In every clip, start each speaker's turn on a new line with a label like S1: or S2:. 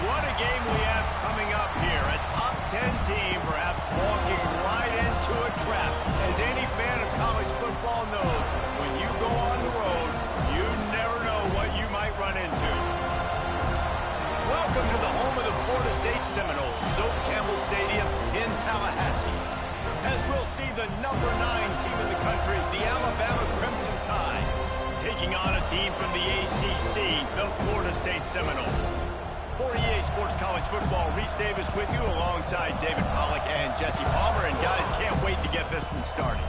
S1: What a game we have coming up here. A top 10 team perhaps walking right into a trap. As any fan of college football knows, when you go on the road, you never know what you might run into. Welcome to the home of the Florida State Seminoles, Doak Campbell Stadium in Tallahassee. As we'll see the number 9 team in the country, the Alabama Crimson Tide, taking on a team from the ACC, the Florida State Seminoles. For EA Sports College Football, Reese Davis with you alongside David Pollack and Jesse Palmer. And guys, can't wait to get this one started.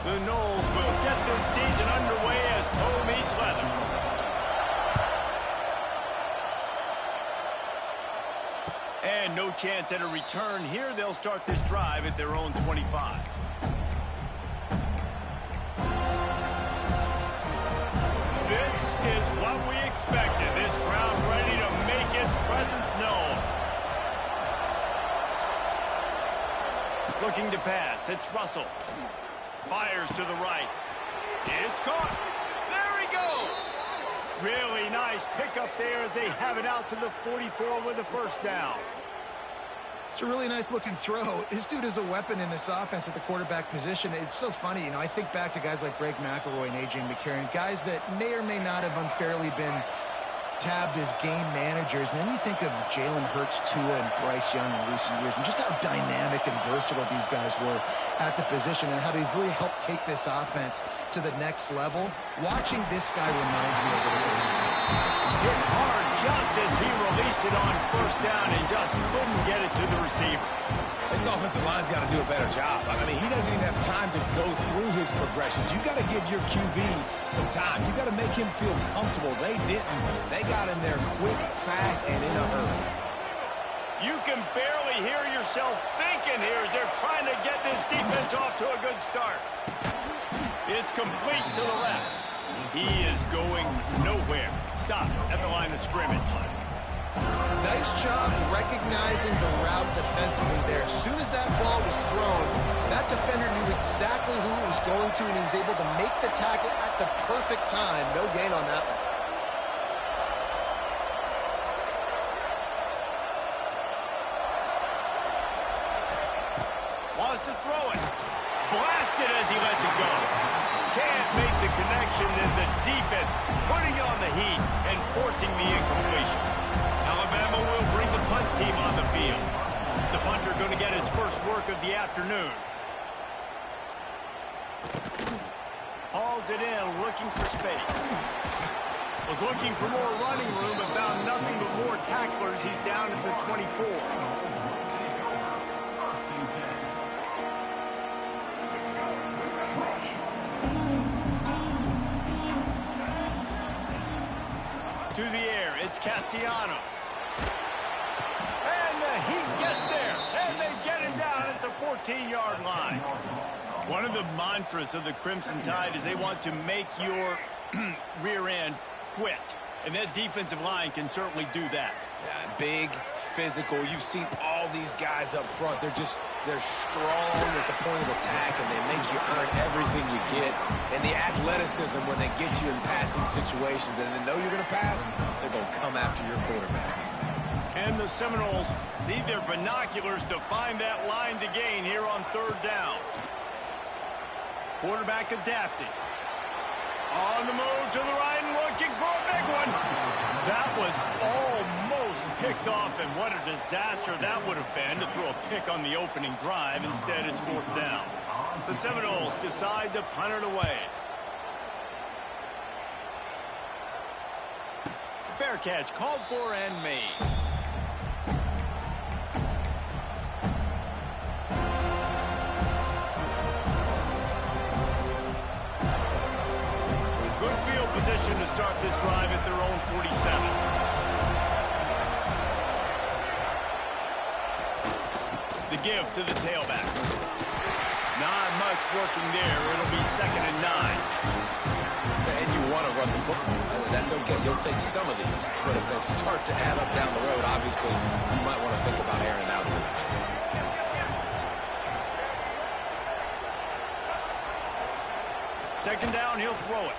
S1: The Noles will get this season underway as toe meets leather. And no chance at a return here. They'll start this drive at their own 25. This is what we expected. This crowd ready to make its presence known. Looking to pass. It's Russell. Fires to the right. It's caught. There he goes. Really nice pickup there as they have it out to the 44 with a first down.
S2: It's a really nice-looking throw. This dude is a weapon in this offense at the quarterback position. It's so funny, you know, I think back to guys like Greg McElroy and A.J. McCarron, guys that may or may not have unfairly been tabbed as game managers. And then you think of Jalen Hurts, Tua, and Bryce Young in recent years, and just how dynamic and versatile these guys were at the position and how they've really helped take this offense to the next level. Watching this guy reminds me of a little bit.
S1: Hit hard just as he released it on first down and just couldn't get it to the receiver.
S3: This offensive line's got to do a better job. I mean, he doesn't even have time to go through his progressions. You got to give your QB some time. You got to make him feel comfortable. They didn't. They got in there quick, fast, and in a hurry.
S1: You can barely hear yourself thinking here as they're trying to get this defense off to a good start. It's complete to the left. He is going nowhere. Stop at the line of scrimmage.
S2: Nice job recognizing the route defensively there. As soon as that ball was thrown, that defender knew exactly who it was going to, and he was able to make the tackle at the perfect time. No gain on that one.
S1: Wants to throw it. Blasted as he lets it go. Can't make the connection, and the defense putting on the heat and forcing the incompletion. Alabama will bring the punt team on the field. The punter going to get his first work of the afternoon. Hauls it in, looking for space. Was looking for more running room, but found nothing but more tacklers. He's down at the 24. To the air, it's Castellanos. And the heat gets there, and they get it down at the 14-yard line. One of the mantras of the Crimson Tide is they want to make your rear end quit. And that defensive line can certainly do that.
S3: Yeah, big, physical. You've seen all these guys up front. They're strong at the point of attack, and they make you earn everything you get. And the athleticism when they get you in passing situations and they know you're going to pass, they're going to come after your quarterback.
S1: And the Seminoles need their binoculars to find that line to gain here on third down. Quarterback adapting. On the move to the right and looking for a big one. That was almost picked off, and what a disaster that would have been to throw a pick on the opening drive. Instead, it's fourth down. The Seminoles decide to punt it away. Fair catch called for and made. Position to start this drive at their own 47. The give to the tailback. Not much working there. It'll be 2nd and 9.
S3: And you want to run the football. That's okay. You'll take some of these. But if they start to add up down the road, obviously, you might want to think about airing it out.
S1: Second down, he'll throw it.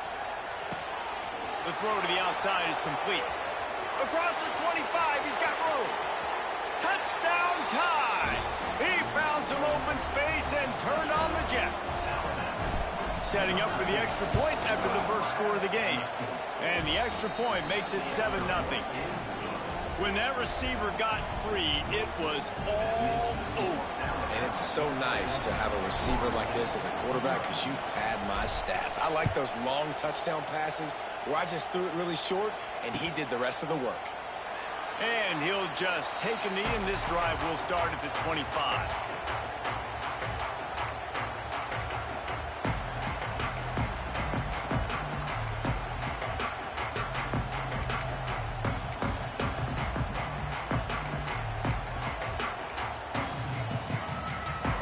S1: The throw to the outside is complete. Across the 25, he's got room. Touchdown tie! He found some open space and turned on the Jets. Setting up for the extra point after the first score of the game. And the extra point makes it 7-0. When that receiver got free, it was all over.
S3: And it's so nice to have a receiver like this as a quarterback because you pad my stats. I like those long touchdown passes where I just threw it really short and he did the rest of the work.
S1: And he'll just take a knee, and this drive will start at the 25.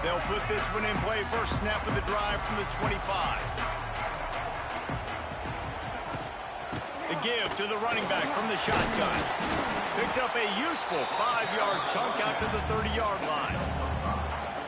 S1: They'll put this one in play. First snap of the drive from the 25. The give to the running back from the shotgun. Picks up a useful 5-yard chunk out to the 30-yard line.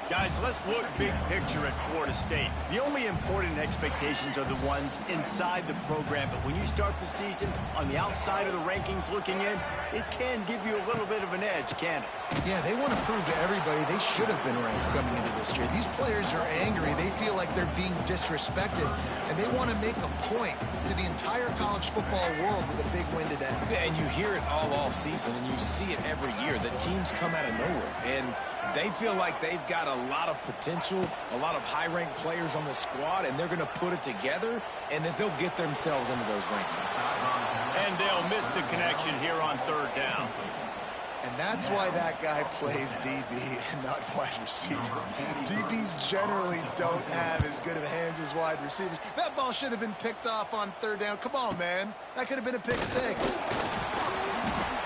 S1: Guys, let's look big picture at Florida State. The only important expectations are the ones inside the program, but when you start the season on the outside of the rankings looking in, it can give you a little bit of an edge, can't it?
S2: Yeah, they want to prove to everybody they should have been ranked coming into this year. These players are angry. They feel like they're being disrespected, and they want to make a point to the entire college football world with a big win today.
S3: Yeah, and you hear it all season, and you see it every year. The teams come out of nowhere, and they feel like they've got a lot of potential, a lot of high-ranked players on the squad, and they're going to put it together, and that they'll get themselves into those rankings.
S1: And they'll miss the connection here on third down.
S2: And that's why that guy plays DB and not wide receiver. DBs generally don't have as good of hands as wide receivers. That ball should have been picked off on third down. Come on, man. That could have been a pick six.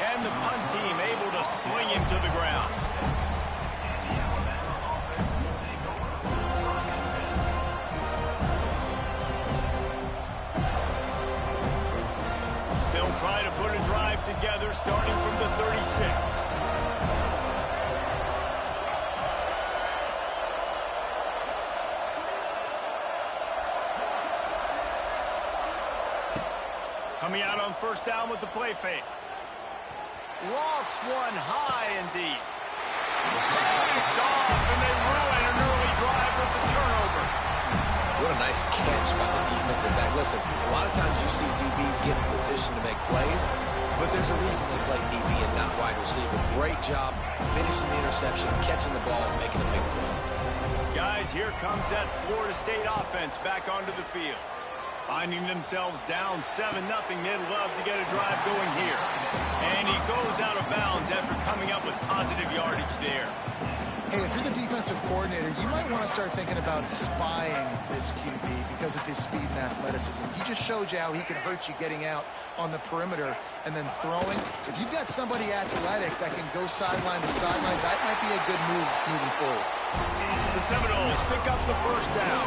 S1: And the punt team able to swing him to the ground. They'll try to put a drive together starting from the 36. Coming out on first down with the play fake. Lofts one high indeed. Picked off, and they ruin an early drive with the turnover.
S3: What a nice catch by the defensive back. Listen, a lot of times you see DBs get in position to make plays, but there's a reason they play DB and not wide receiver. Great job finishing the interception, catching the ball, and making a big play.
S1: Guys, here comes that Florida State offense back onto the field. Finding themselves down 7-0, they'd love to get a drive going here. And he goes out of bounds after coming up with positive yardage there.
S2: Hey, if you're the defensive coordinator, you might want to start thinking about spying this QB because of his speed and athleticism. He just showed you how he can hurt you getting out on the perimeter and then throwing. If you've got somebody athletic that can go sideline to sideline, that might be a good move moving forward.
S1: The Seminoles pick up the first down.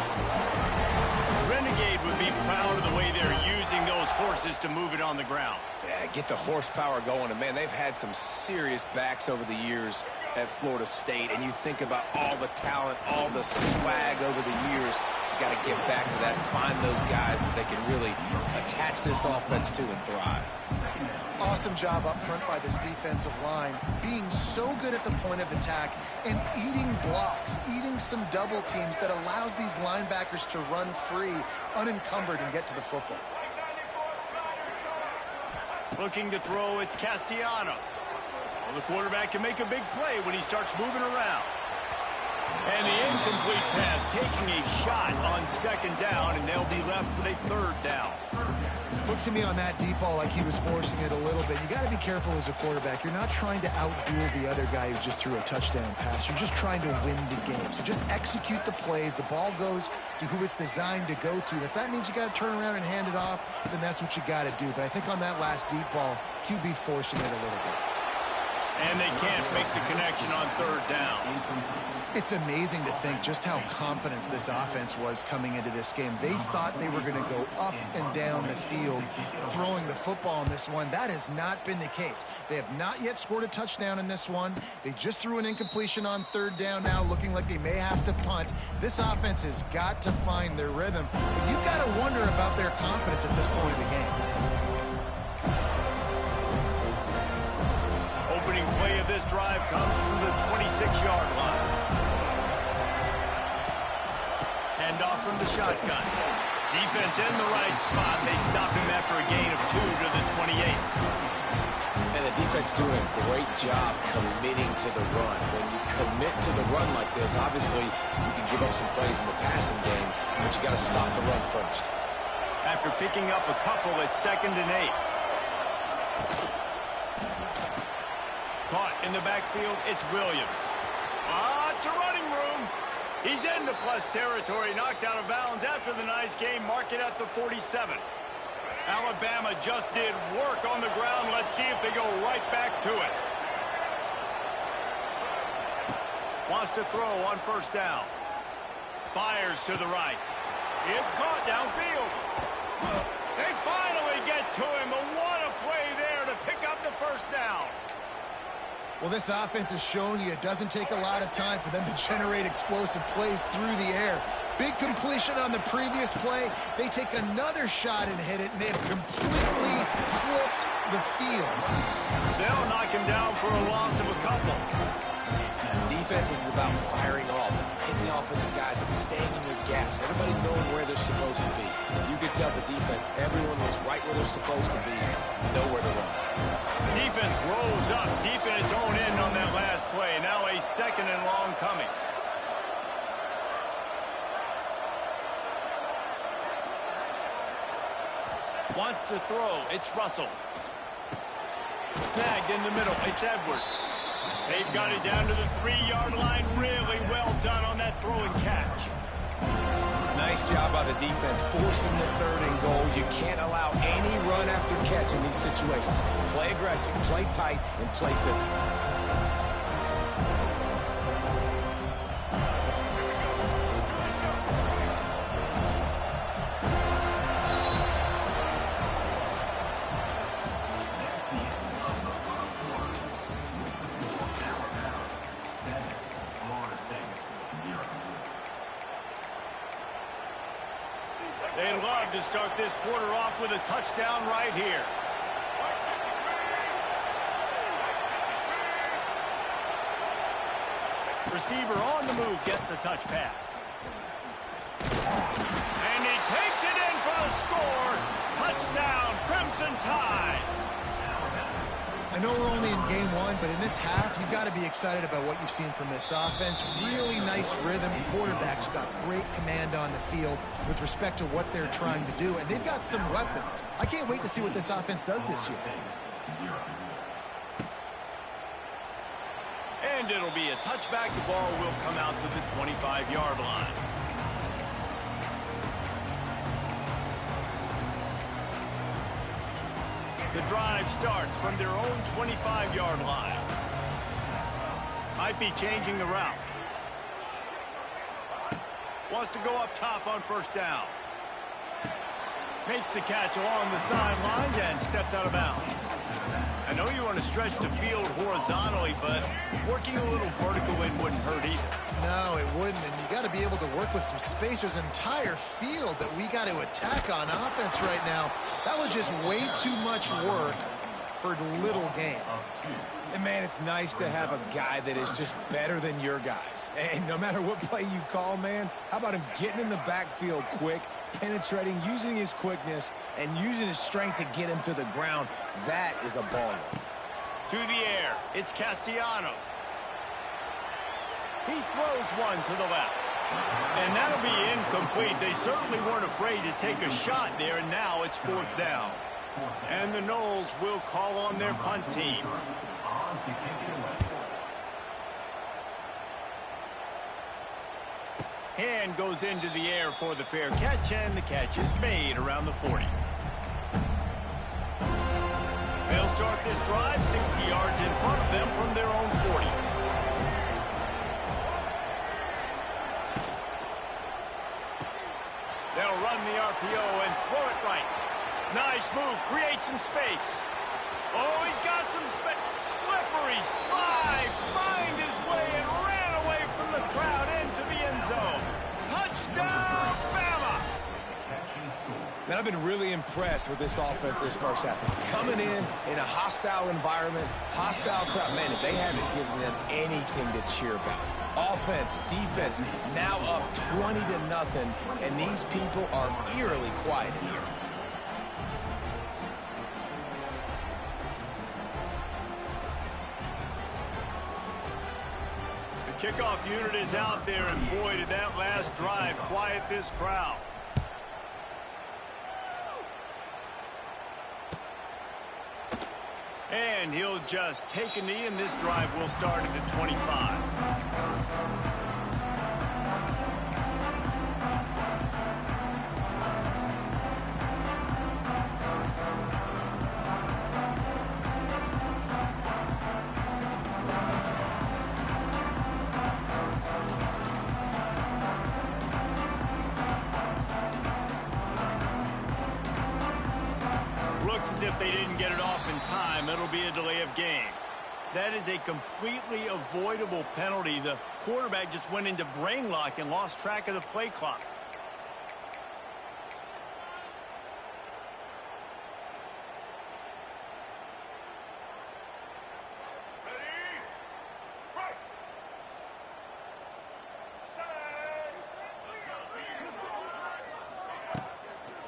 S1: Renegade would be proud of the way they're using those horses to move it on the ground.
S3: Yeah, get the horsepower going. And, man, they've had some serious backs over the years at Florida State. And you think about all the talent, all the swag over the years. You got to get back to that, find those guys that they can really attach this offense to and thrive.
S2: Awesome job up front by this defensive line, being so good at the point of attack and eating blocks, eating some double teams that allows these linebackers to run free, unencumbered, and get to the football.
S1: Looking to throw, it's Castellanos. Well, the quarterback can make a big play when he starts moving around. And the incomplete pass taking a shot on second down, and they'll be left with a third down.
S2: Looked to me on that deep ball like he was forcing it a little bit. You got to be careful as a quarterback. You're not trying to outduel the other guy who just threw a touchdown pass. You're just trying to win the game. So just execute the plays. The ball goes to who it's designed to go to. If that means you got to turn around and hand it off, then that's what you got to do. But I think on that last deep ball, QB forcing it a little bit.
S1: And they can't make the connection on third down.
S2: It's amazing to think just how confident this offense was coming into this game. They thought they were going to go up and down the field throwing the football in this one. That has not been the case. They have not yet scored a touchdown in this one. They just threw an incompletion on third down now, looking like they may have to punt. This offense has got to find their rhythm. But you've got to wonder about their confidence at this point of the game.
S1: Opening play of this drive comes from the 26-yard line. Hand off from the shotgun. Defense in the right spot. They stop him after a gain of 2 to the 28.
S3: And the defense doing a great job committing to the run. When you commit to the run like this, obviously you can give up some plays in the passing game, but you got to stop the run first.
S1: After picking up a couple, it's 2nd and 8. Caught in the backfield, it's Williams. It's a running room. He's into plus territory, knocked out of bounds after the nice game. Mark it at the 47. Alabama just did work on the ground. Let's see if they go right back to it. Wants to throw on first down. Fires to the right. It's caught downfield. They finally get to him, but what a play there to pick up the first down.
S2: Well, this offense has shown you it doesn't take a lot of time for them to generate explosive plays through the air. Big completion on the previous play. They take another shot and hit it, and they have completely flipped the field.
S1: They'll knock him down for a loss of a couple.
S3: Defense is about firing off, hitting the offensive guys and staying in your gaps. Everybody knowing where they're supposed to be. You could tell the defense, everyone was right where they're supposed to be, nowhere to run.
S1: Defense rose up deep in its own end on that last play. Now a 2nd and long coming. Wants to throw. It's Russell. Snagged in the middle. It's Edwards. They've got it down to the 3-yard line. Really well done on that throw and catch.
S3: Nice job by the defense, forcing the 3rd and goal. You can't allow any run after catch in these situations. Play aggressive, play tight, and play physical.
S1: They'd love to start this quarter off with a touchdown right here. Receiver on the move gets the touch pass. And he takes it in for the score. Touchdown, Crimson Tide.
S2: I know we're only in game 1, but in this half, you've got to be excited about what you've seen from this offense. Really nice rhythm. Quarterback's got great command on the field with respect to what they're trying to do, and they've got some weapons. I can't wait to see what this offense does this year.
S1: And it'll be a touchback. The ball will come out to the 25-yard line. The drive starts from their own 25-yard line. Might be changing the route. Wants to go up top on first down. Makes the catch along the sidelines and steps out of bounds. I know you want to stretch the field horizontally, but working a little vertical in wouldn't hurt either.
S2: No, it wouldn't, and you got to be able to work with some space. There's an entire field that we got to attack on offense right now. That was just way too much work for little gain.
S3: And, man, it's nice to have a guy that is just better than your guys. And no matter what play you call, man, how about him getting in the backfield quick, penetrating, using his quickness, and using his strength to get him to the ground. That is a baller.
S1: To the air, it's Castellanos. He throws one to the left. And that'll be incomplete. They certainly weren't afraid to take a shot there, and now it's 4th down. And the Noles will call on their punt team. Hand goes into the air for the fair catch, and the catch is made around the 40. They'll start start this drive 60 yards in front of them from their own 40. They'll run the RPO and throw it right. Nice move, create some space. Oh, he's got some space. Slippery slide, find his way and ran away from the crowd into the end zone. Touchdown, Bama!
S3: Man, I've been really impressed with this offense this first half. Coming in a hostile environment, hostile crowd. Man, if they haven't given them anything to cheer about. Offense, defense, now up 20-0, and these people are eerily quiet in here.
S1: The kickoff unit is out there, and boy, did that last drive quiet this crowd. And he'll just take a knee, and this drive will start at the 25. Looks as if they didn't get it off in time. It'll be a delay of game. That is a completely avoidable penalty. The quarterback just went into brain lock and lost track of the play clock.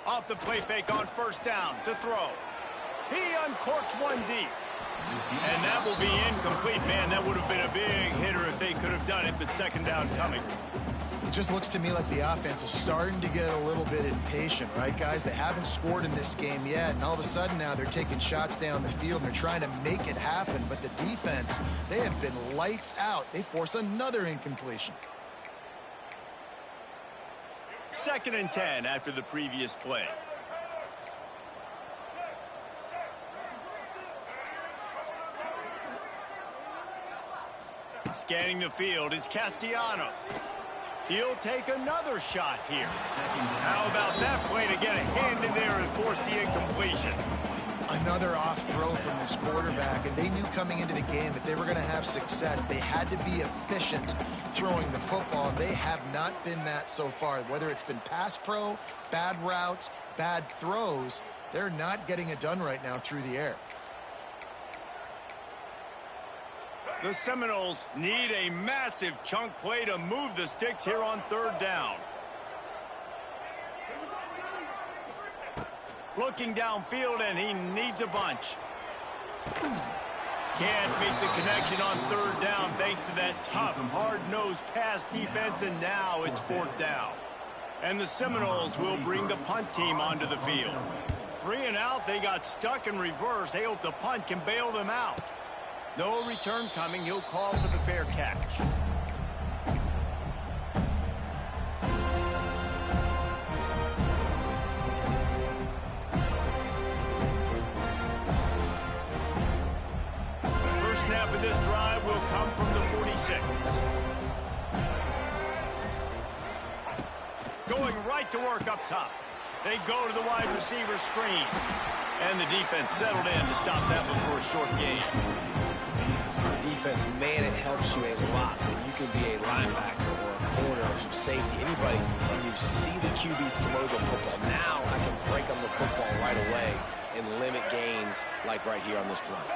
S1: Off the play fake on first down to throw. He uncorks one deep. And that will be incomplete. Man, that would have been a big hitter if they could have done it, but second down coming.
S2: It just looks to me like the offense is starting to get a little bit impatient, right, guys? They haven't scored in this game yet, and all of a sudden now they're taking shots down the field, and they're trying to make it happen. But the defense, they have been lights out. They force another incompletion.
S1: 2nd and 10 after the previous play. Scanning the field, it's Castellanos. He'll take another shot here. How about that play to get a hand in there and force the incompletion?
S2: Another off throw from this quarterback, and they knew coming into the game that they were going to have success. They had to be efficient throwing the football. They have not been that so far. Whether it's been pass pro, bad routes, bad throws, they're not getting it done right now through the air.
S1: The Seminoles need a massive chunk play to move the sticks here on 3rd down. Looking downfield, and he needs a bunch. Can't make the connection on 3rd down thanks to that tough, hard-nosed pass defense, and now it's 4th down. And the Seminoles will bring the punt team onto the field. 3 and out, they got stuck in reverse. They hope the punt can bail them out. No return coming. He'll call for the fair catch. First snap of this drive will come from the 46. Going right to work up top. They go to the wide receiver screen. And the defense settled in to stop that one for a short gain.
S3: Defense, man, it helps you a lot when you can be a linebacker or a corner or some safety, anybody, and you see the QB throw the football. Now I can break on the football right away and limit gains like right here on this play.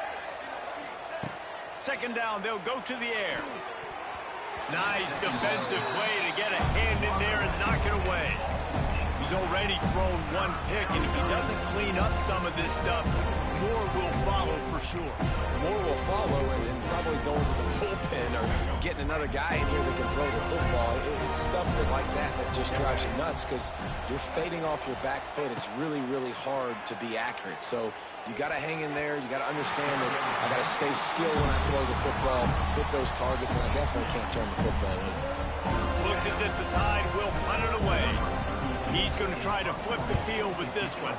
S1: 2nd down, they'll go to the air. Nice defensive play to get a hand in there and knock it away. He's already thrown one pick, and if he doesn't clean up some of this stuff, more will follow for sure.
S3: More will follow, and probably going to the bullpen or getting another guy in here that can throw the football. It's stuff like that just drives you nuts because you're fading off your back foot. It's really, really hard to be accurate. So you got to hang in there. You got to understand that I got to stay still when I throw the football, hit those targets, and I definitely can't turn the football over.
S1: Looks as if the Tide will punt it away. He's going to try to flip the field with this one.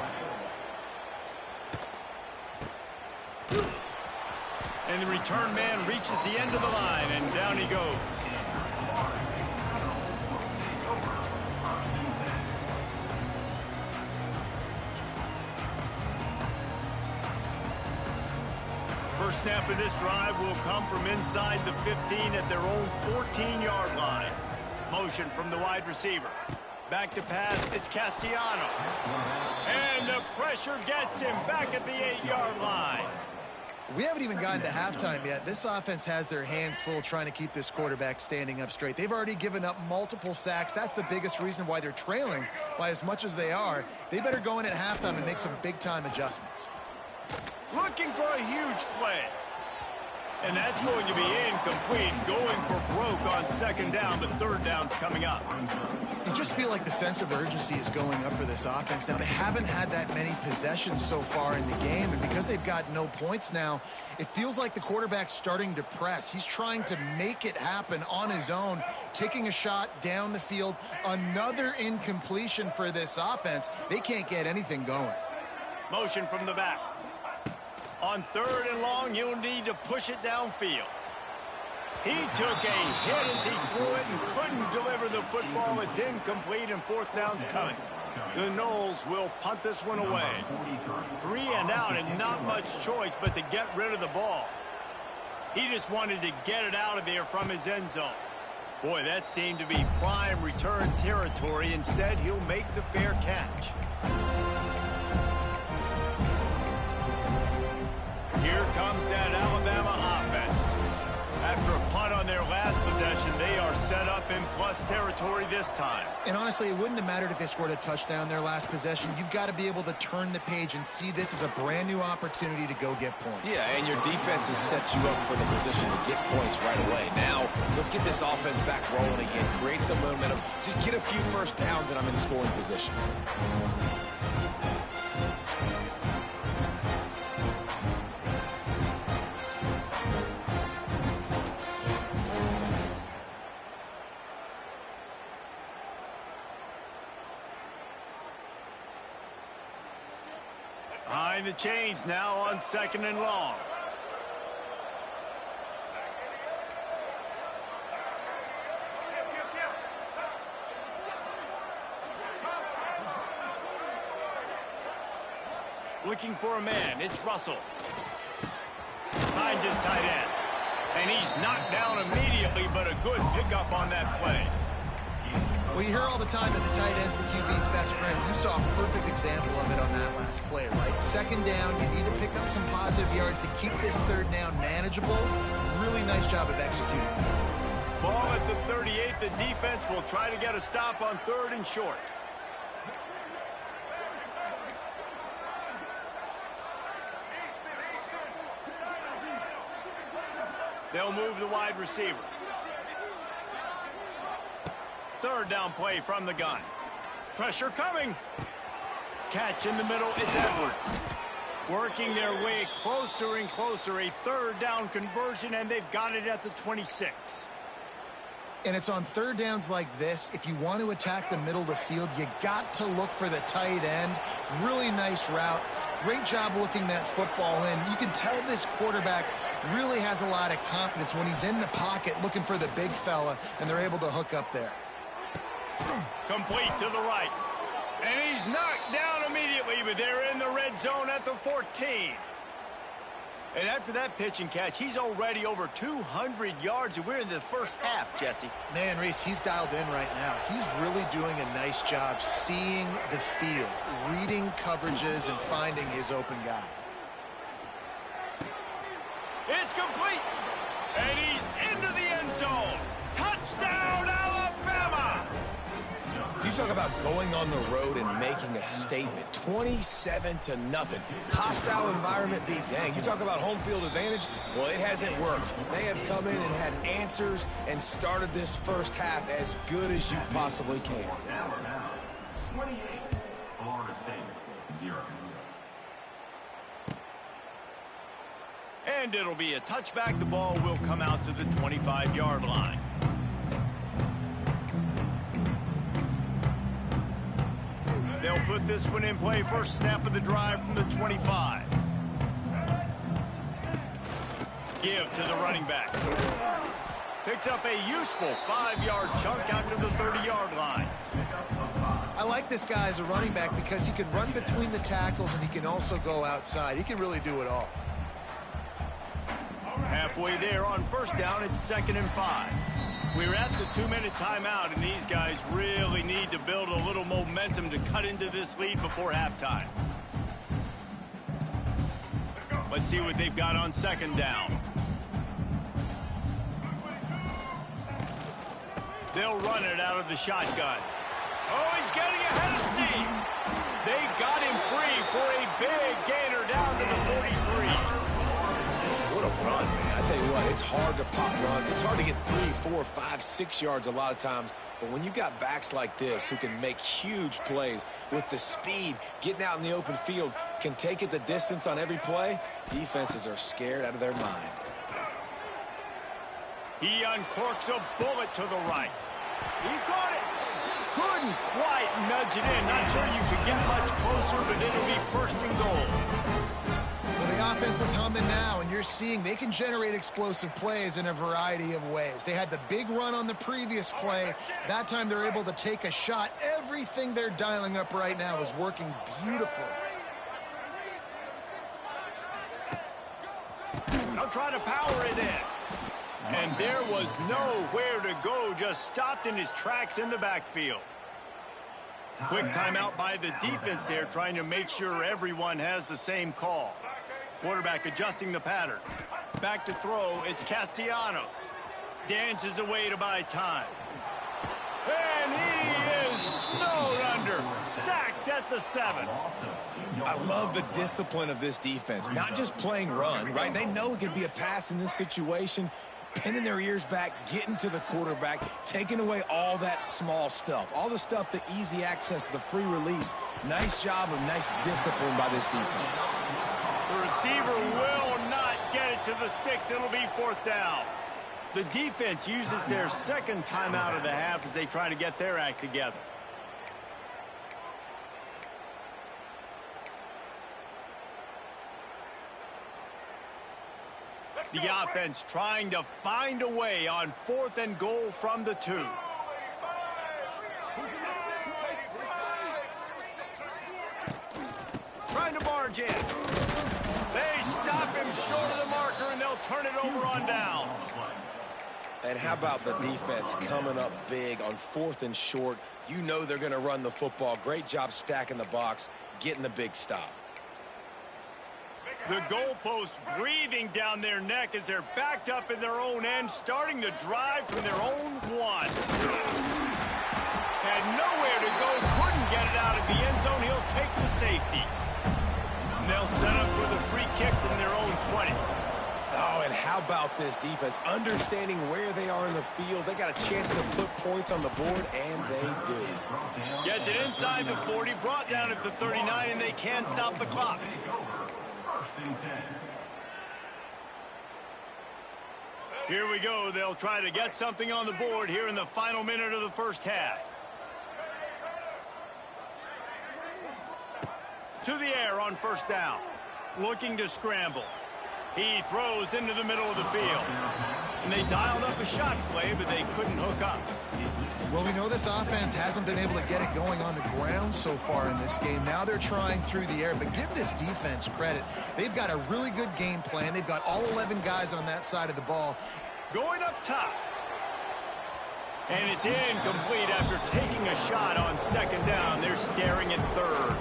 S1: And the return man reaches the end of the line, and down he goes. First snap of this drive will come from inside the 15 at their own 14-yard line. Motion from the wide receiver. Back to pass, it's Castellanos. And the pressure gets him back at the 8-yard line.
S2: We haven't even gotten to halftime yet. This offense has their hands full trying to keep this quarterback standing up straight. They've already given up multiple sacks. That's the biggest reason why they're trailing by as much as they are. They better go in at halftime and make some big-time adjustments.
S1: Looking for a huge play. And that's going to be incomplete. Going for broke on second down, but third down's coming up.
S2: You just feel like the sense of urgency is going up for this offense. Now, they haven't had that many possessions so far in the game, and because they've got no points now, it feels like the quarterback's starting to press. He's trying to make it happen on his own, taking a shot down the field. Another incompletion for this offense. They can't get anything going.
S1: Motion from the back. On third and long, you'll need to push it downfield. He took a hit as he threw it and couldn't deliver the football. It's incomplete, and fourth down's coming. The Noles will punt this one away. 3 and out, and not much choice but to get rid of the ball. He just wanted to get it out of there from his end zone. Boy, that seemed to be prime return territory. Instead, he'll make the fair catch. Here comes that Alabama offense. After a punt on their last possession, they are set up in plus territory this time.
S2: And honestly, it wouldn't have mattered if they scored a touchdown their last possession. You've got to be able to turn the page and see this as a brand new opportunity to go get points.
S3: Yeah, and your defense has set you up for the position to get points right away. Now, let's get this offense back rolling again, create some momentum, just get a few first downs, and I'm in scoring position.
S1: Behind the chains now on second and long. Looking for a man, it's Russell. Finds his tight end. And he's knocked down immediately, but a good pickup on that play.
S2: Well, you hear all the time that the tight end's the QB's best friend. You saw a perfect example of it on that last play, right? Second down, you need to pick up some positive yards to keep this third down manageable. Really nice job of executing.
S1: Ball at the 38. The defense will try to get a stop on third and short. They'll move the wide receiver. Third down play from the gun. Pressure coming. Catch in the middle. It's Edwards. Working their way closer and closer. A third down conversion, and they've got it at the 26.
S2: And it's on third downs like this. If you want to attack the middle of the field, you got to look for the tight end. Really nice route. Great job looking that football in. You can tell this quarterback really has a lot of confidence when he's in the pocket looking for the big fella, and they're able to hook up there.
S1: Complete to the right. And he's knocked down immediately, but they're in the red zone at the 14. And after that pitch and catch, he's already over 200 yards, and we're in the first half, Jesse.
S2: Man, Reese, he's dialed in right now. He's really doing a nice job seeing the field, reading coverages, and finding his open guy.
S1: It's complete. And he's into the end zone. Touchdown, Alabama!
S3: You talk about going on the road and making a statement. 27-0. Hostile environment be dang. You talk about home field advantage. Well, it hasn't worked. They have come in and had answers and started this first half as good as you possibly can.
S4: 28, Florida State, 0.
S1: And it'll be a touchback. The ball will come out to the 25-yard line. They'll put this one in play. First snap of the drive from the 25. give to the running back. Picks up a useful 5-yard chunk out to the 30-yard line.
S2: I like this guy as a running back because he can run between the tackles and he can also go outside. He can really do it all.
S1: Halfway there on first down, it's 2nd and 5. We're at the 2-minute timeout, and these guys really need to build a little momentum to cut into this lead before halftime. Let's see what they've got on 2nd down. They'll run it out of the shotgun. Oh, he's getting ahead of steam. They got him free for a big gainer down to the 43.
S3: What a run, man. I tell you what, it's hard to pop runs. It's hard to get 3, 4, 5, 6 yards a lot of times. But when you've got backs like this who can make huge plays with the speed, getting out in the open field, can take it the distance on every play, defenses are scared out of their mind.
S1: He uncorks a bullet to the right. He caught it. Couldn't quite nudge it in. Not sure you could get much closer, but it'll be 1st and goal.
S2: Well, the offense is humming now, and you're seeing they can generate explosive plays in a variety of ways. They had the big run on the previous play. That time they're able to take a shot. Everything they're dialing up right now is working beautifully.
S1: Now try to power it in. And there was nowhere to go, just stopped in his tracks in the backfield. Quick timeout by the defense there, trying to make sure everyone has the same call. Quarterback adjusting the pattern. Back to throw, it's Castellanos. Dances away to buy time. And he is snowed under, sacked at the 7.
S3: I love the discipline of this defense. Not just playing run, right? They know it could be a pass in this situation. Pinning their ears back, getting to the quarterback, taking away all that small stuff. All the stuff, the easy access, the free release. Nice job of nice discipline by this defense.
S1: The receiver will not get it to the sticks. It'll be 4th down. The defense uses their 2nd timeout of the half as they try to get their act together. The offense trying to find a way on 4th and goal from the 2. Trying to barge in. They stop him short of the marker, and they'll turn it over on down.
S3: And how about the defense coming up big on 4th and short? You know they're going to run the football. Great job stacking the box, getting the big stop.
S1: The goalpost breathing down their neck as they're backed up in their own end, starting the drive from their own 1. Had nowhere to go, couldn't get it out of the end zone. He'll take the safety. And they'll set up for the free kick from their own 20.
S3: Oh, and how about this defense? Understanding where they are in the field. They got a chance to put points on the board, and they do.
S1: Gets it inside the 40, brought down at the 39, and they can't stop the clock. Here we go. They'll try to get something on the board here in the final minute of the first half. To the air on 1st down. Looking to scramble. He throws into the middle of the field. And they dialed up a shot play, but they couldn't hook up.
S2: Well, we know this offense hasn't been able to get it going on the ground so far in this game. Now they're trying through the air, but give this defense credit. They've got a really good game plan. They've got all 11 guys on that side of the ball.
S1: Going up top. And it's incomplete after taking a shot on 2nd down. They're staring at 3rd.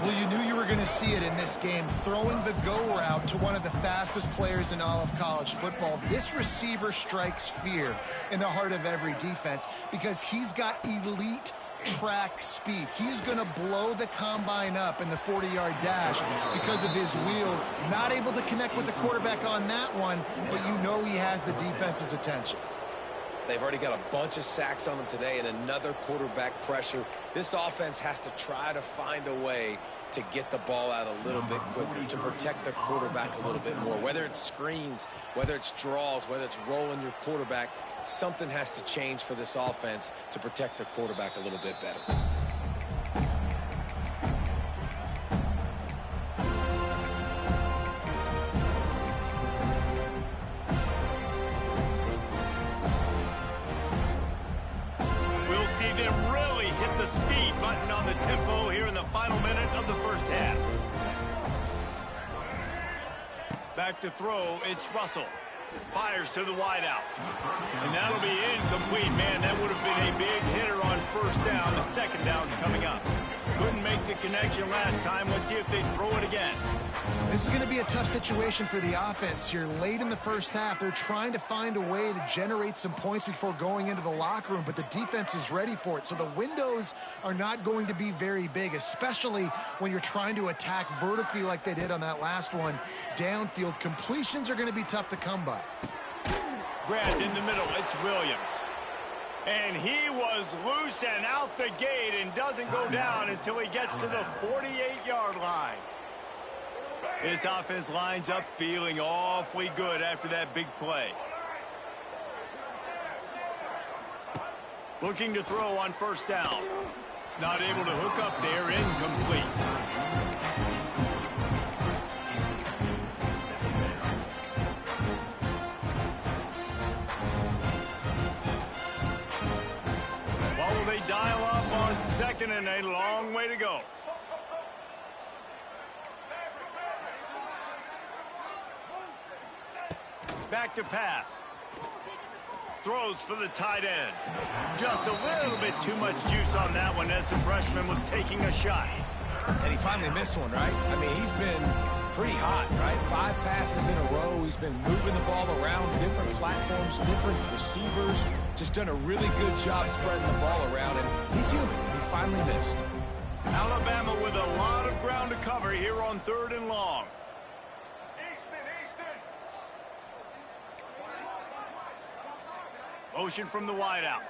S2: Well, you knew you were going to see it in this game. Throwing the go route to one of the fastest players in all of college football. This receiver strikes fear in the heart of every defense because he's got elite track speed. He's going to blow the combine up in the 40-yard dash because of his wheels. Not able to connect with the quarterback on that one, but you know he has the defense's attention.
S3: They've already got a bunch of sacks on them today and another quarterback pressure. This offense has to try to find a way to get the ball out a little bit quicker, to protect the quarterback a little bit more. Whether it's screens, whether it's draws, whether it's rolling your quarterback, something has to change for this offense to protect the quarterback a little bit better.
S1: button on the tempo here in the final minute of the first half. Back to throw, it's Russell. Fires to the wideout. And that'll be incomplete. Man, that would have been a big hitter on first down, and second down's coming up. Couldn't make the connection last time. Let's see if they throw it again.
S2: This is going to be a tough situation for the offense here. Late in the first half, they're trying to find a way to generate some points before going into the locker room, but the defense is ready for it. So the windows are not going to be very big, especially when you're trying to attack vertically like they did on that last one. Downfield completions are going to be tough to come by.
S1: Grabbed in the middle, it's Williams. And he was loose and out the gate and doesn't go down until he gets to the 48-yard line. This offense lines up feeling awfully good after that big play. Looking to throw on first down. Not able to hook up there, incomplete. They dial up on second and a long way to go. Back to pass. Throws for the tight end. Just a little bit too much juice on that one as the freshman was taking a shot.
S3: And he finally missed one, right? I mean, he's been pretty hot, right? 5 passes in a row. He's been moving the ball around, different platforms, different receivers. Just done a really good job spreading the ball around, and he's human. He finally missed.
S1: Alabama with a lot of ground to cover here on 3rd and long. Motion from the wideout.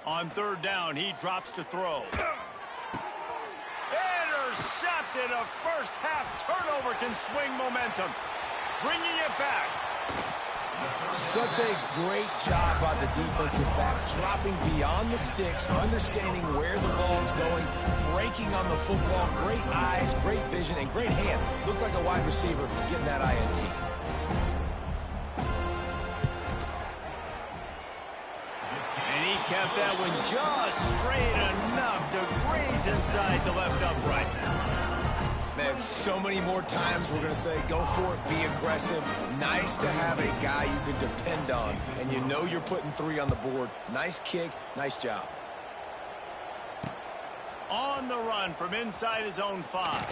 S1: On 3rd down, he drops to throw. Intercepted. A first half turnover can swing momentum. Bringing it back.
S3: Such a great job by the defensive back, dropping beyond the sticks, understanding where the ball's going, breaking on the football. Great eyes, great vision, and great hands. Looked like a wide receiver getting that INT.
S1: And he kept that one just straight enough to graze inside the left upright.
S3: Man, so many more times we're going to say, go for it, be aggressive. Nice to have a guy you can depend on, and you know you're putting 3 on the board. Nice kick, nice job.
S1: On the run from inside his own 5.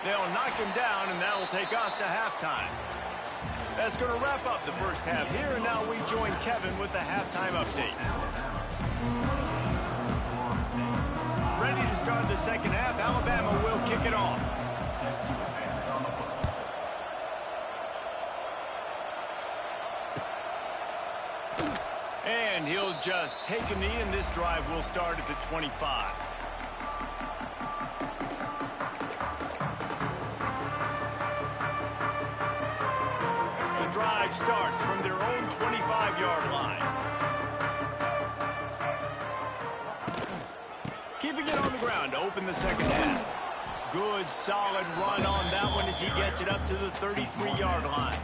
S1: They'll knock him down, and that'll take us to halftime. That's going to wrap up the first half here, and now we join Kevin with the halftime update. Ready to start the second half. Alabama will kick it off. And he'll just take a knee, and this drive will start at the 25. The drive starts from their own 25-yard line. Keeping it on the ground to open the second half. Good, solid run on that one as he gets it up to the 33-yard line.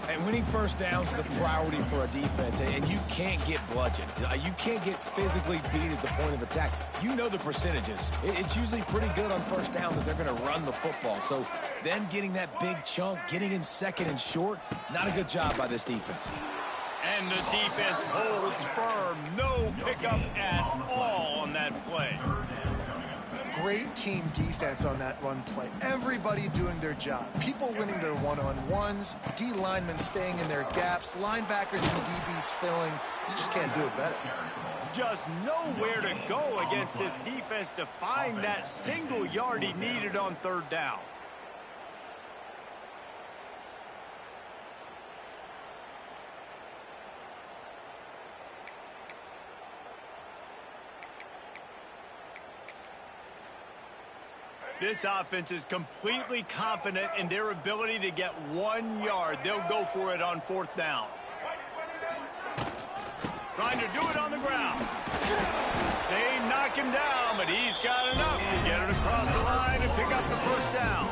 S3: And winning first downs is a priority for a defense, and you can't get bludgeoned. You can't get physically beat at the point of attack. You know the percentages. It's usually pretty good on first down that they're going to run the football. So them getting that big chunk, getting in second and short, not a good job by this defense.
S1: And the defense holds firm. No pickup at all on that play.
S2: Great team defense on that run play. Everybody doing their job. People winning their one-on-ones, D linemen staying in their gaps, linebackers and DBs filling. You just can't do it better.
S1: Just nowhere to go against this defense to find that single yard he needed on 3rd down. This offense is completely confident in their ability to get 1 yard. They'll go for it on 4th down. Trying to do it on the ground. They knock him down, but he's got enough to get it across the line and pick up the first down.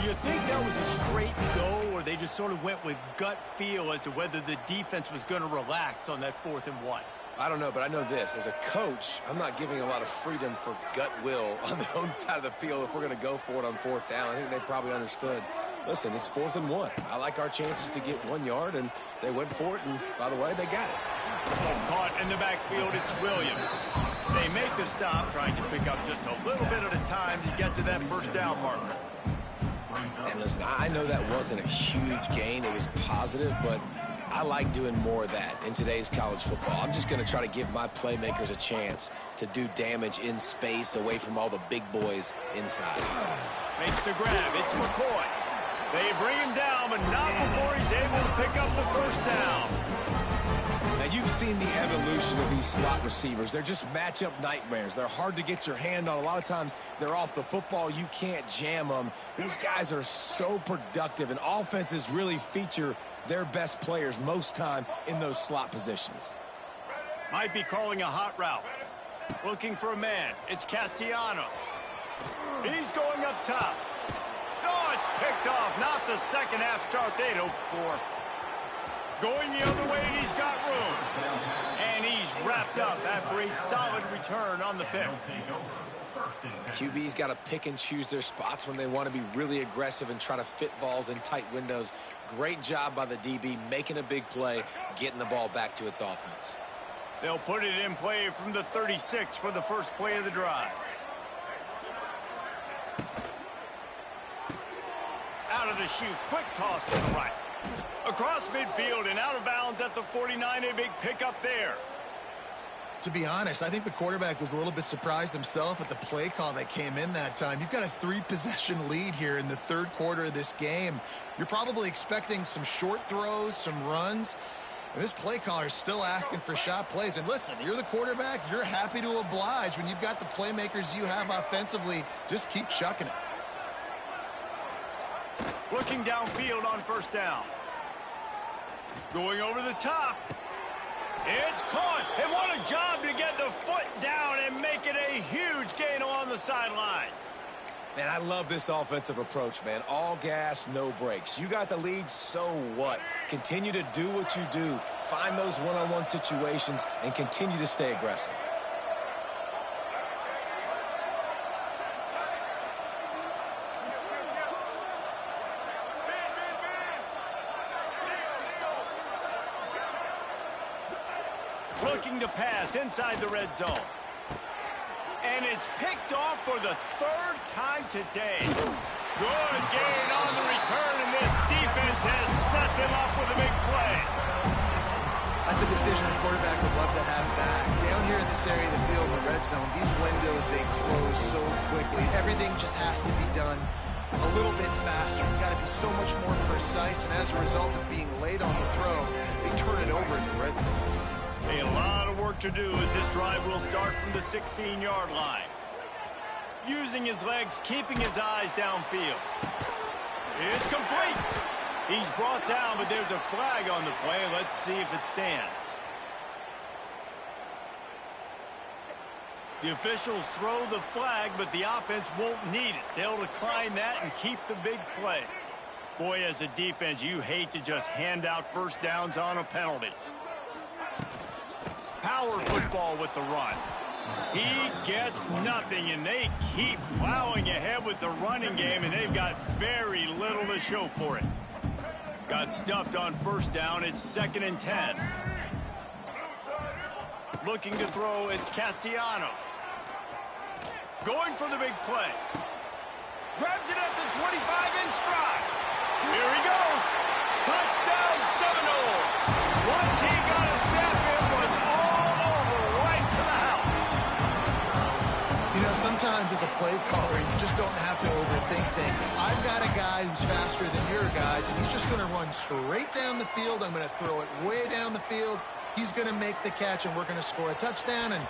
S1: Do you think that was a straight go, or they just sort of went with gut feel as to whether the defense was going to relax on that 4th and 1?
S3: I don't know, but I know this. As a coach, I'm not giving a lot of freedom for gut will on the own side of the field if we're going to go for it on 4th down. I think they probably understood. Listen, it's 4th and 1. I like our chances to get 1 yard, and they went for it, and by the way, they got it.
S1: Caught in the backfield, it's Williams. They make the stop, trying to pick up just a little bit at a time to get to that 1st down marker.
S3: And listen, I know that wasn't a huge gain. It was positive, but I like doing more of that in today's college football. I'm just going to try to give my playmakers a chance to do damage in space away from all the big boys inside.
S1: Makes the grab. It's McCoy. They bring him down, but not before he's able to pick up the 1st down.
S3: Now, you've seen the evolution of these slot receivers. They're just matchup nightmares. They're hard to get your hand on. A lot of times, they're off the football. You can't jam them. These guys are so productive, and offenses really feature their best players most time in those slot positions.
S1: Might be calling a hot route. Looking for a man. It's Castellanos. He's going up top. Oh, it's picked off. Not the second half start they'd hoped for. Going the other way, and he's got room. And he's wrapped up after a solid return on the pick.
S3: QB's got to pick and choose their spots when they want to be really aggressive and try to fit balls in tight windows. Great job by the DB making a big play, getting the ball back to its offense.
S1: They'll put it in play from the 36 for the first play of the drive. Out of the chute, quick toss to the right. Across midfield and out of bounds at the 49, a big pickup there.
S2: To be honest, I think the quarterback was a little bit surprised himself at the play call that came in that time. You've got a 3-possession lead here in the 3rd quarter of this game. You're probably expecting some short throws, some runs. And this play caller is still asking for shot plays. And listen, you're the quarterback. You're happy to oblige. When you've got the playmakers you have offensively, just keep chucking it.
S1: Looking downfield on 1st down. Going over the top. It's caught. And what a job to get the foot down and make it a huge gain along the sideline.
S3: Man, I love this offensive approach, man. All gas, no brakes. You got the lead, so what? Continue to do what you do. Find those one-on-one situations and continue to stay aggressive.
S1: Looking to pass inside the red zone. And it's picked off for the 3rd time today. Good gain on the return, and this defense has set them up with a big play.
S2: That's a decision a quarterback would love to have back. Down here in this area of the field in the red zone, these windows, they close so quickly. Everything just has to be done a little bit faster. You've got to be so much more precise, and as a result of being late on the throw, they turn it over in the red zone.
S1: A lot of work to do as this drive will start from the 16-yard line. Using his legs, keeping his eyes downfield. It's complete. He's brought down, but there's a flag on the play. Let's see if it stands. The officials throw the flag, but the offense won't need it. They'll decline that and keep the big play. Boy, as a defense, you hate to just hand out 1st downs on a penalty. Power football with the run. He gets nothing, and they keep plowing ahead with the running game, and they've got very little to show for it. Got stuffed on 1st down. It's 2nd and 10. Looking to throw, it's Castellanos. Going for the big play. Grabs it at the 25 in stride. Here he goes. Touchdown Seminoles. Once he got a step in, was all over right to the house.
S2: You know, sometimes as a play caller, you just don't have to overthink things. I've got a guy who's faster than your guys, and he's just going to run straight down the field. I'm going to throw it way down the field. He's going to make the catch, and we're going to score a touchdown, and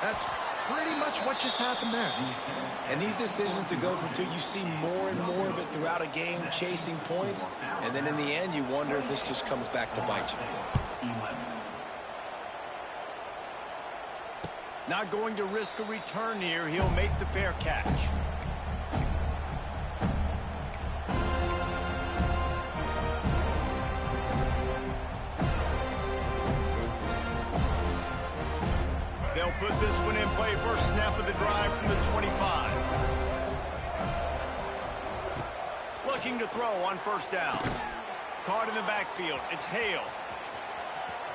S2: that's pretty much what just happened there.
S3: And these decisions to go for 2, you see more and more of it throughout a game, chasing points, and then in the end, you wonder if this just comes back to bite you.
S1: Not going to risk a return here. He'll make the fair catch. They'll put this one in play first snap of the drive from the 25. Looking to throw on first down. Caught in the backfield. It's Hale.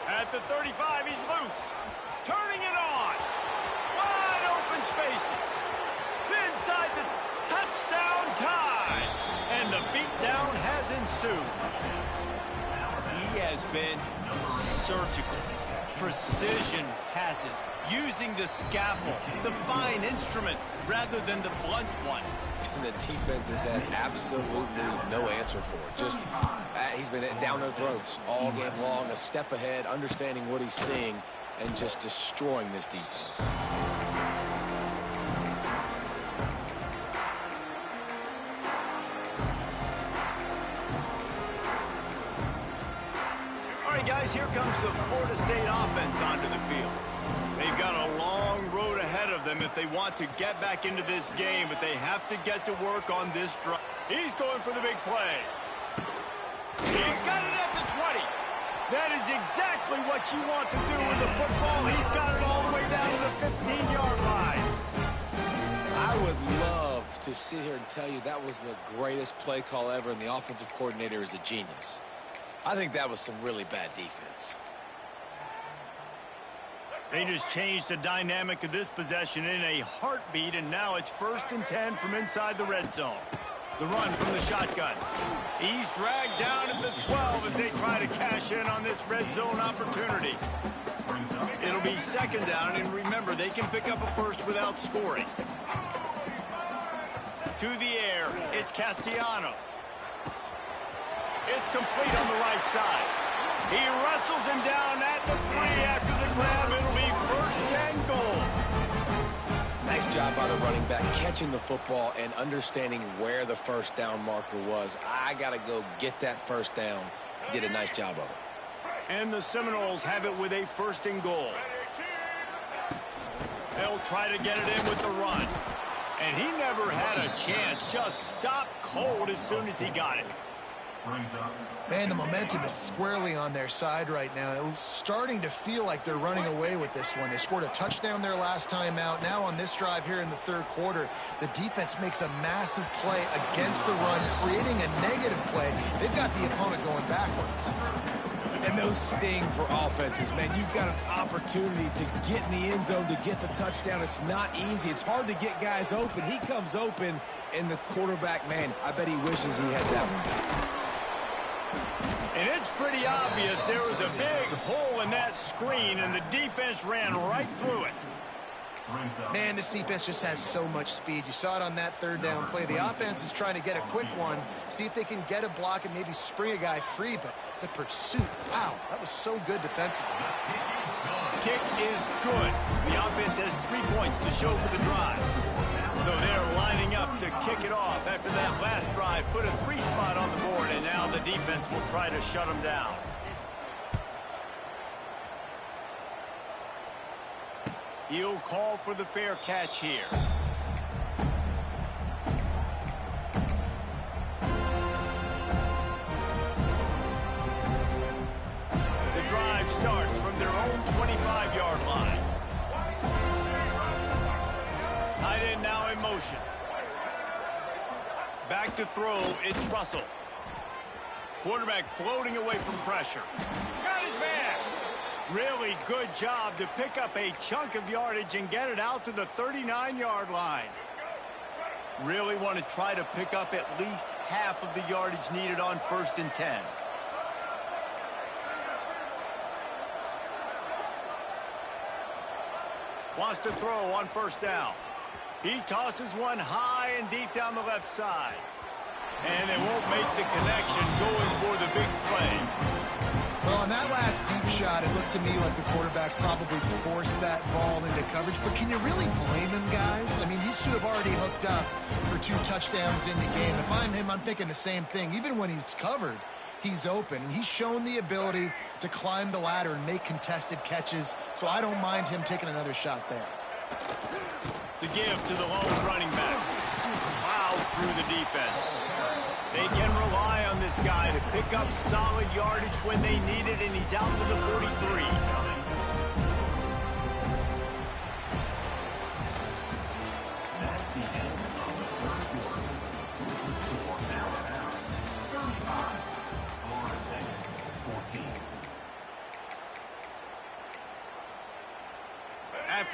S1: At the 35, he's loose. Turning it on. Wide open spaces. Inside the touchdown tie. And the beatdown has ensued. He has been surgical. Precision passes. Using the scalpel, the fine instrument, rather than the blunt one.
S3: And the defense has had absolutely no answer for it. Just, he's been down their throats all game long, a step ahead, understanding what he's seeing, and just destroying this defense.
S1: All right, guys, here comes the Florida State offense onto the field. They've got a long road ahead of them if they want to get back into this game, but they have to get to work on this drive. He's going for the big play. He's got it at the 20. That is exactly what you want to do with the football. He's got it all the way down to the 15-yard line.
S3: I would love to sit here and tell you that was the greatest play call ever, and the offensive coordinator is a genius. I think that was some really bad defense.
S1: They just changed the dynamic of this possession in a heartbeat, and now it's 1st and 10 from inside the red zone. The run from the shotgun. He's dragged down at the 12 as they try to cash in on this red zone opportunity. It'll be 2nd down, and remember, they can pick up a first without scoring. To the air, it's Castellanos. It's complete on the right side. He wrestles him down at the 3 after the grab. It'll be 1st and goal.
S3: Nice job by the running back, catching the football and understanding where the first down marker was. I got to go get that first down. He did a nice job of it.
S1: And the Seminoles have it with a 1st and goal. They'll try to get it in with the run. And he never had a chance. Just stopped cold as soon as he got it.
S2: Man, the momentum is squarely on their side right now. It's starting to feel like they're running away with this one. They scored a touchdown their last time out. Now on this drive here in the 3rd quarter, the defense makes a massive play against the run, creating a negative play. They've got the opponent going backwards.
S3: And those sting for offenses, man. You've got an opportunity to get in the end zone, to get the touchdown. It's not easy. It's hard to get guys open. He comes open, and the quarterback, man, I bet he wishes he had that one back.
S1: And it's pretty obvious there was a big hole in that screen, and the defense ran right through it.
S2: Man, this defense just has so much speed. You saw it on that 3rd down play. The offense is trying to get a quick one, see if they can get a block and maybe spring a guy free, but the pursuit, wow, that was so good defensively.
S1: Kick is good. The offense has 3 points to show for the drive. So they're lining up to kick it off after that last drive. Put a 3 spot on the board, and now the defense will try to shut them down. He'll call for the fair catch here. The drive starts from their own 25-yard line. Tight end now in motion. Back to throw, it's Russell. Quarterback floating away from pressure. Got his man. Really good job to pick up a chunk of yardage and get it out to the 39-yard line. Really want to try to pick up at least half of the yardage needed on 1st and 10. Wants to throw on 1st down. He tosses one high and deep down the left side. And they won't make the connection, going for the big play.
S2: Well, on that last deep shot, it looked to me like the quarterback probably forced that ball into coverage. But can you really blame him, guys? I mean, these two have already hooked up for 2 touchdowns in the game. If I'm him, I'm thinking the same thing. Even when he's covered, he's open. And he's shown the ability to climb the ladder and make contested catches. So I don't mind him taking another shot there.
S1: The give to the lone running back. Plows through the defense. They can rely on this guy to pick up solid yardage when they need it, and he's out to the 43.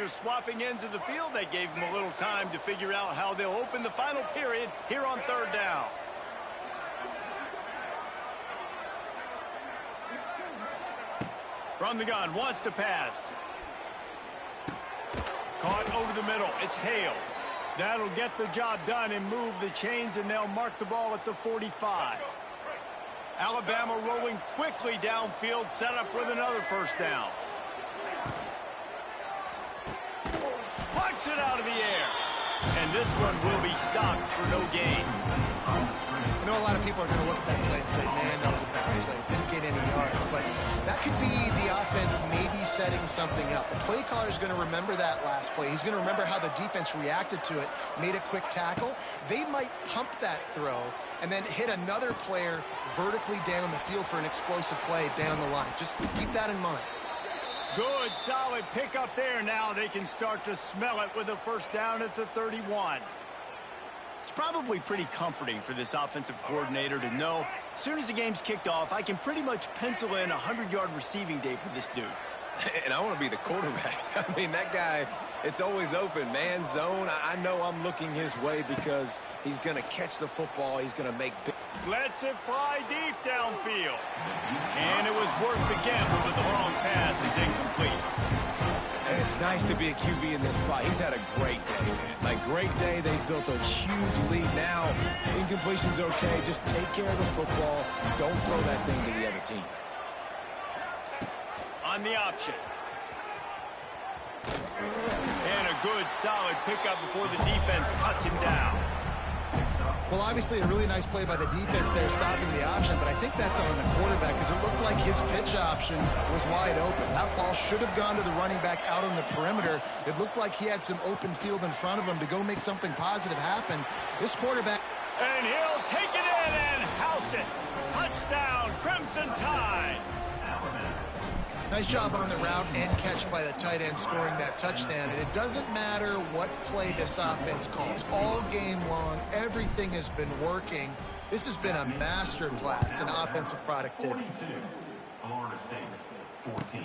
S1: After swapping ends of the field, they gave him a little time to figure out how they'll open the final period here on third down. From the gun, wants to pass. Caught over the middle. It's Hale. That'll get the job done and move the chains, and they'll mark the ball at the 45. Alabama rolling quickly downfield, set up with another first down. Punts it out of the air. And this one will be stopped for no gain.
S2: I know a lot of people are going to look at that play and say, man, that was a bad play. Didn't get any yards. But that could be the offense maybe setting something up. The play caller is going to remember that last play. He's going to remember how the defense reacted to it, made a quick tackle. They might pump that throw and then hit another player vertically down the field for an explosive play down the line. Just keep that in mind.
S1: Good, solid pickup there. Now they can start to smell it with a first down at the 31. It's probably pretty comforting for this offensive coordinator to know as soon as the game's kicked off, I can pretty much pencil in a 100-yard receiving day for this dude.
S3: And I want to be the quarterback. I mean, that guy, it's always open, man, zone. I know I'm looking his way because he's going to catch the football. He's going to make big.
S1: Lets it fly deep downfield. And it was worth the gamble, but the long pass is incomplete.
S3: And it's nice to be a QB in this spot. He's had a great day, man. Like, great day. They've built a huge lead now. Incompletion's okay. Just take care of the football. Don't throw that thing to the other team.
S1: On the option. And a good, solid pickup before the defense cuts him down.
S2: Well, obviously a really nice play by the defense there stopping the option, but I think that's on the quarterback because it looked like his pitch option was wide open. That ball should have gone to the running back out on the perimeter. It looked like he had some open field in front of him to go make something positive happen. This quarterback...
S1: And he'll take it in and house it. Touchdown, Crimson Tide.
S2: Nice job on the route and catch by the tight end scoring that touchdown. And it doesn't matter what play this offense calls. All game long, everything has been working. This has been a master class in offensive productivity.
S4: 42, Florida State, 14.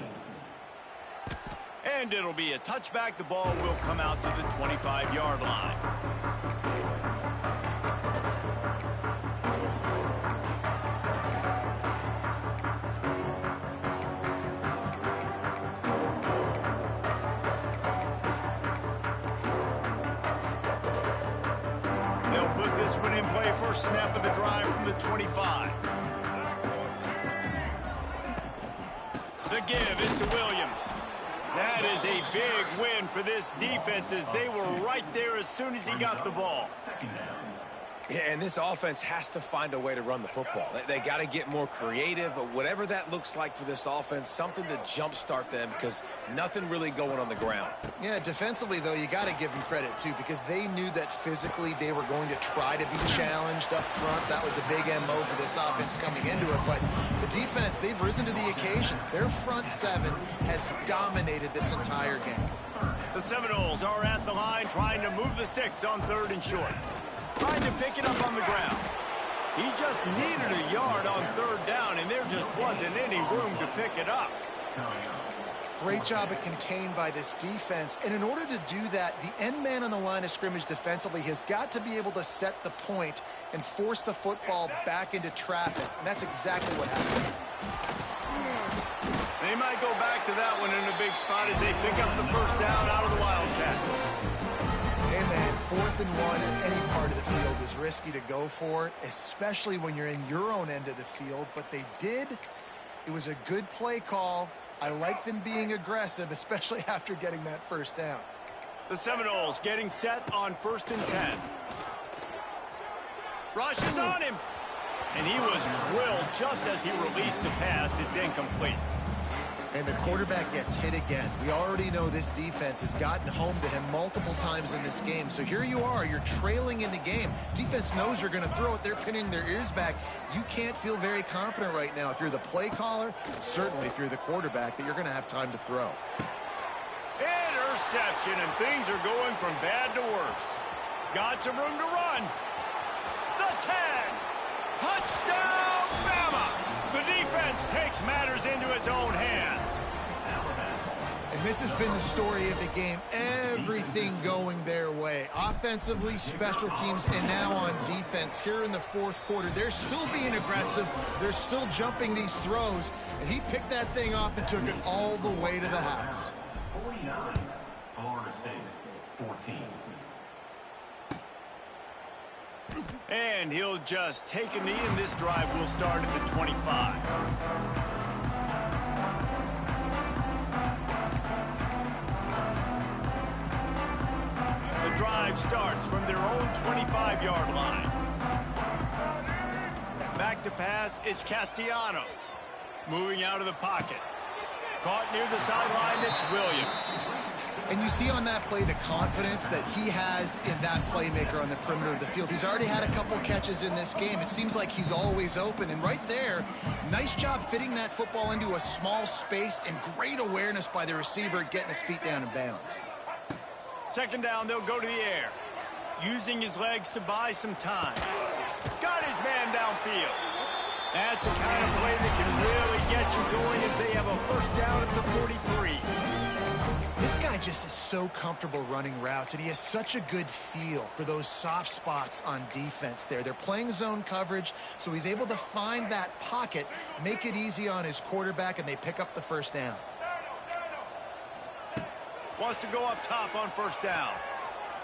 S1: And it'll be a touchback. The ball will come out to the 25-yard line. First snap of the drive from the 25. The give is to Williams. That is a big win for this defense as they were right there as soon as he got the ball.
S3: Yeah, and this offense has to find a way to run the football. They got to get more creative, whatever that looks like for this offense, something to jumpstart them because nothing really going on the ground.
S2: Yeah, defensively, though, you got to give them credit, too, because they knew that physically they were going to try to be challenged up front. That was a big MO for this offense coming into it. But the defense, they've risen to the occasion. Their front seven has dominated this entire game.
S1: The Seminoles are at the line trying to move the sticks on third and short. Trying to pick it up on the ground. He just needed a yard on third down, and there just wasn't any room to pick it up.
S2: Great job of contained by this defense. And in order to do that, the end man on the line of scrimmage defensively has got to be able to set the point and force the football back into traffic. And that's exactly what happened.
S1: They might go back to that one in a big spot as they pick up the first down out of the Wildcat.
S2: Hey, man, 4th and 1 at any part of the field is risky to go for, especially when you're in your own end of the field. But they did. It was a good play call. I like them being aggressive, especially after getting that first down.
S1: The Seminoles getting set on 1st and 10. Rush is on him. And he was drilled just as he released the pass. It's incomplete.
S2: And the quarterback gets hit again. We already know this defense has gotten home to him multiple times in this game. So here you are, you're trailing in the game. Defense knows you're going to throw it. They're pinning their ears back. You can't feel very confident right now if you're the play caller, certainly if you're the quarterback, that you're going to have time to throw.
S1: Interception, and things are going from bad to worse. Got some room to run. The 10. Touchdown, Bama! The defense takes matters into its own hands.
S2: And this has been the story of the game. Everything going their way. Offensively, special teams, and now on defense. Here in the fourth quarter, they're still being aggressive. They're still jumping these throws. And he picked that thing off and took it all the way to the house.
S4: 49, Florida State, 14.
S1: And he'll just take a knee, and this drive will start at the 25. The drive starts from their own 25-yard line. Back to pass, it's Castellanos. Moving out of the pocket. Caught near the sideline, it's Williams.
S2: And you see on that play the confidence that he has in that playmaker on the perimeter of the field. He's already had a couple catches in this game. It seems like he's always open. And right there, nice job fitting that football into a small space, and great awareness by the receiver getting his feet down in bounds.
S1: Second down, they'll go to the air. Using his legs to buy some time. Got his man downfield. That's the kind of play that can really get you going as they have a first down at the 43.
S2: This guy just is so comfortable running routes, and he has such a good feel for those soft spots on defense there. They're playing zone coverage, so he's able to find that pocket, make it easy on his quarterback, and they pick up the first down.
S1: Wants to go up top on first down.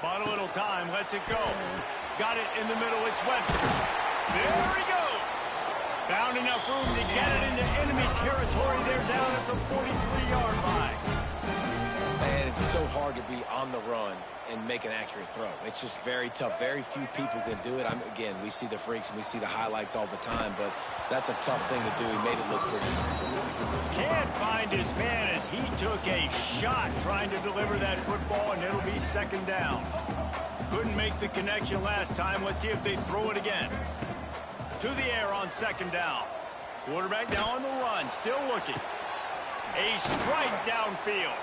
S1: Bought a little time, lets it go. Got it in the middle, it's Webster. There he goes. Found enough room to get it into enemy territory. They're down at the 43-yard line.
S3: Man, it's so hard to be on the run and make an accurate throw. It's just very tough. Very few people can do it. Again, we see the freaks and we see the highlights all the time, but that's a tough thing to do. He made it look pretty easy.
S1: Can't find his man as he took a shot trying to deliver that football, and it'll be second down. Couldn't make the connection last time. Let's see if they throw it again. To the air on second down. Quarterback now on the run, still looking. A strike downfield.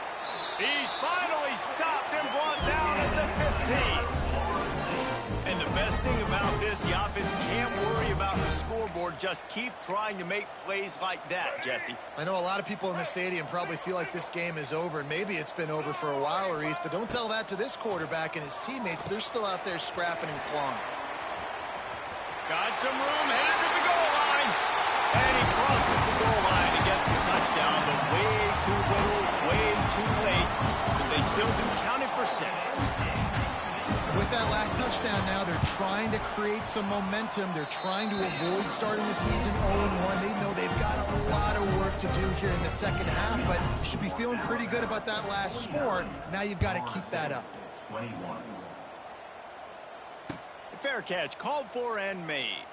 S1: He's finally stopped and brought down at the 15. And the best thing about this, the offense can't worry about the scoreboard. Just keep trying to make plays like that, Jesse.
S2: I know a lot of people in the stadium probably feel like this game is over, and maybe it's been over for a while, Reese, but don't tell that to this quarterback and his teammates. They're still out there scrapping and clawing.
S1: Got some room, headed to the goal line. And he crosses the goal line and gets the touchdown, but way too little, way too late. But they still do count it for 6.
S2: With that last touchdown now, they're trying to create some momentum. They're trying to avoid starting the season 0-1. They know they've got a lot of work to do here in the second half, but you should be feeling pretty good about that last score. Now you've got to keep that up.
S4: 21.
S1: Fair catch, called for and made.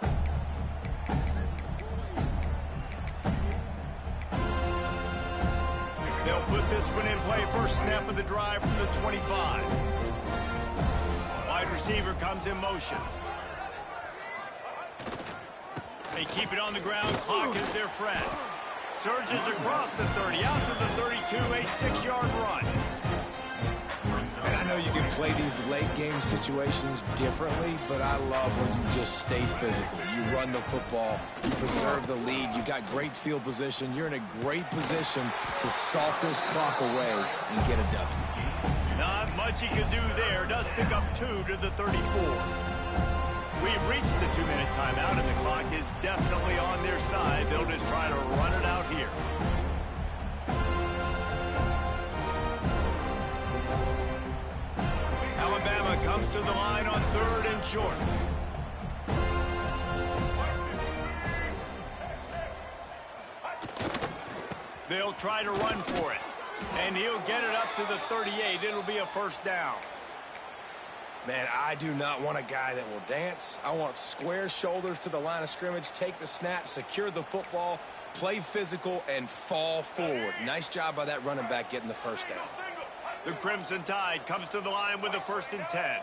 S1: They'll put this one in play. First snap of the drive from the 25. Wide receiver comes in motion. They keep it on the ground. Clock is their friend. Surges across the 30, out to the 32, a 6-yard run.
S3: And I know you can play these late-game situations differently, but I love when you just stay physical. You run the football, you preserve the lead, you got great field position, you're in a great position to salt this clock away and get a W.
S1: Not much he could do there. Does pick up 2 to the 34. We've reached the 2-minute timeout, and the clock is definitely on their side. They'll just try to run it out here. Alabama comes to the line on 3rd and short. They'll try to run for it. And he'll get it up to the 38. It'll be a first down.
S3: Man, I do not want a guy that will dance. I want square shoulders to the line of scrimmage, take the snap, secure the football, play physical, and fall forward. Nice job by that running back getting the first down.
S1: The Crimson Tide comes to the line with the 1st and 10.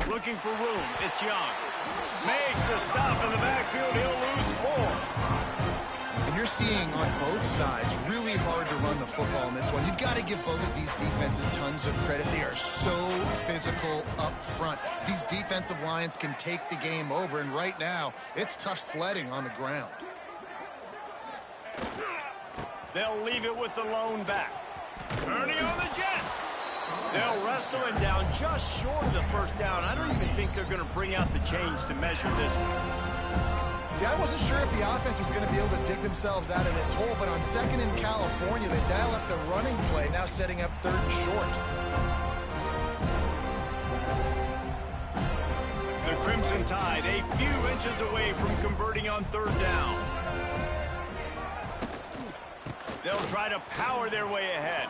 S1: Looking for room. It's Young. Makes a stop in the backfield. He'll lose 4.
S2: And you're seeing on both sides really hard to run the football in this one. You've got to give both of these defenses tons of credit. They are so physical up front. These defensive lines can take the game over, and right now, it's tough sledding on the ground.
S1: They'll leave it with the lone back. Turning on the Jets. They'll wrestle him down just short of the first down. I don't even think they're going to bring out the chains to measure this one.
S2: Yeah, I wasn't sure if the offense was going to be able to dig themselves out of this hole, but on 2nd in California, they dial up the running play, now setting up 3rd and short.
S1: The Crimson Tide a few inches away from converting on 3rd down. They'll try to power their way ahead.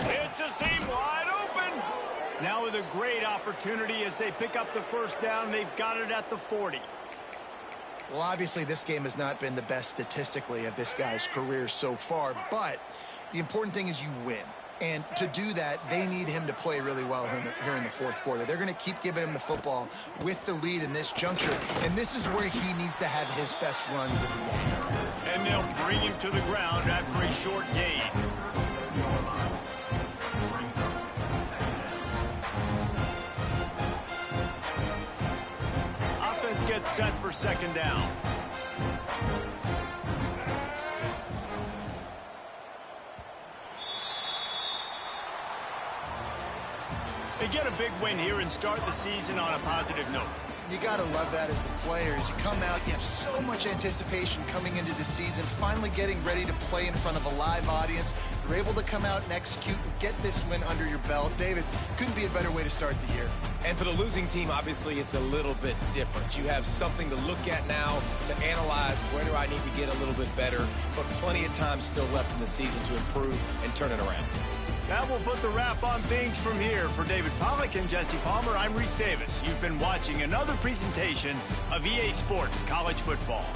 S1: It's a seam wide open. Now with a great opportunity as they pick up the 1st down. They've got it at the 40.
S2: Well, obviously, this game has not been the best statistically of this guy's career so far, but the important thing is you win. And to do that, they need him to play really well here in the 4th quarter. They're going to keep giving him the football with the lead in this juncture, and this is where he needs to have his best runs of the game.
S1: And they'll bring him to the ground after a short gain. Offense gets set for 2nd down. They get a big win here and start the season on a positive note.
S2: You got to love that as the players. You come out, you have so much anticipation coming into the season, finally getting ready to play in front of a live audience. You're able to come out and execute and get this win under your belt. David, couldn't be a better way to start the year.
S3: And for the losing team, obviously, it's a little bit different. You have something to look at now to analyze where do I need to get a little bit better, but plenty of time still left in the season to improve and turn it around.
S1: That will put the wrap on things from here. For David Pollack and Jesse Palmer, I'm Reese Davis. You've been watching another presentation of EA Sports College Football.